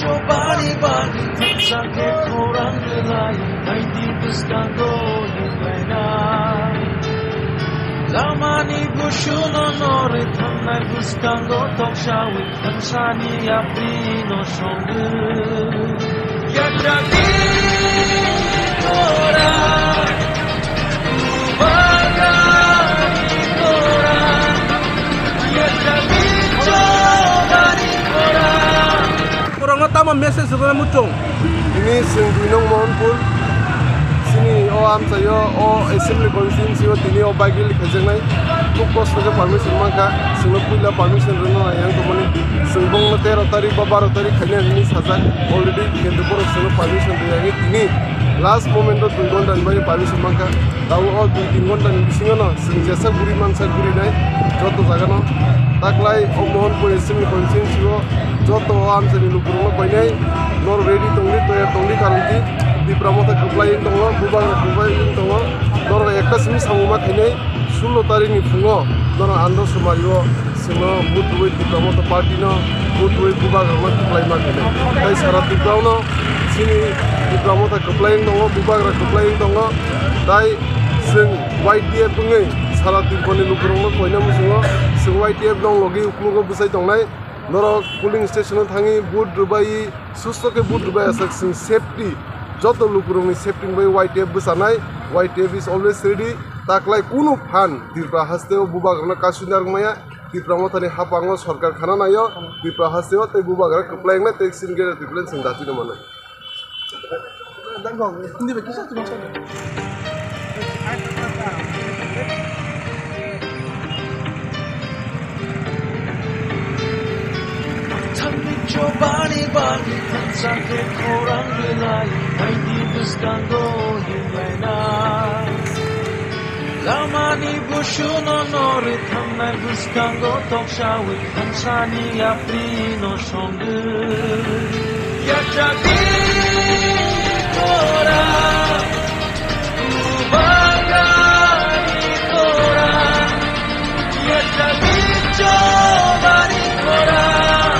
Bani bani sakit orang gelai, hai di peskango yulena. Lamani bushuno nore thanai peskango tokshawi, tansani api no songu. Ya jadi orang, bagani orang, ya jadi bani orang. Orang utama message sebenarnya muncul. Ini senggunung Monpur, sini am saya assembly constituency ini bagil kejengai, pukos saja permission maka, sengguh pula permission rena yang kemana, senggong nanti rotari babar rotari kanya ini saja already kentu pun sengguh permission yang ini last moment tu tunggu dan banyak permission maka, tahu tunggu dan bisingan sengjasa guri mansa guri naik, jodoh jaga no, tak lagi Monpur assembly constituency jodoh am seni lukurung banyak, nor ready tunggu karanti. Di Pramota Kuplain tongo, Bubang Kuplain tongo, nor ekasmi samuma kene, sulo tari ni fungo, nor ando sumario, seno butuwe di Pramota Party no, butuwe Bubang Kuplain ma kene. Tai sarat di Pramo, sini di Pramota Kuplain tongo, Bubang Kuplain tongo, tai sing YTF bungai, sarat di kone lukurong no koina musungo, sing YTF dong logi ukmugo busai tongnai, nor cooling station thangi boot rubai, susto ke boot rubai asak sing safety. Joto lukurung ni safety by YTF besanai, YTF is always ready. Taklai kuno fan di prahasteo bubag na kasunar maya di pramotani hapango sarkar khana nayo di prahasteo te bubag na keplayang na te singgir di plan sendati na mana. Hindi ba kisah tu macam Bani bani sakit orang gelai, hai di peskango yulena. Lamani bushuno nore thanai peskango tokshawi, tansani api no songu. Ya jadi orang, bagani orang, ya jadi bani orang.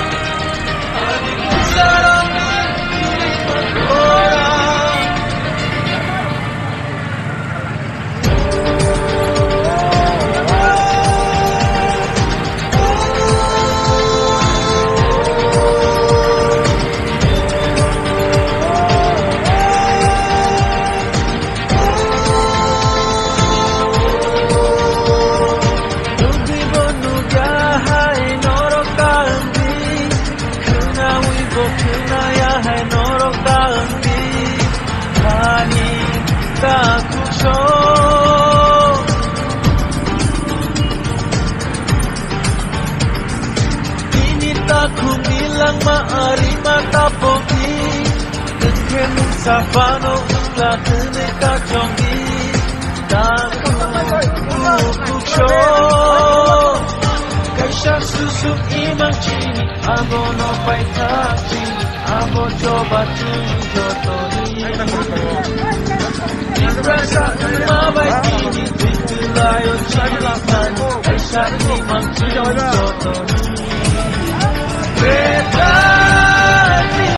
Sapano la tene kajongi taku kukusho kaisha susu imang chini abo no paitaki abo coba tunjotoni Rasa mabai kini Titulayo chalapan kaisha imang tunjotoni Beta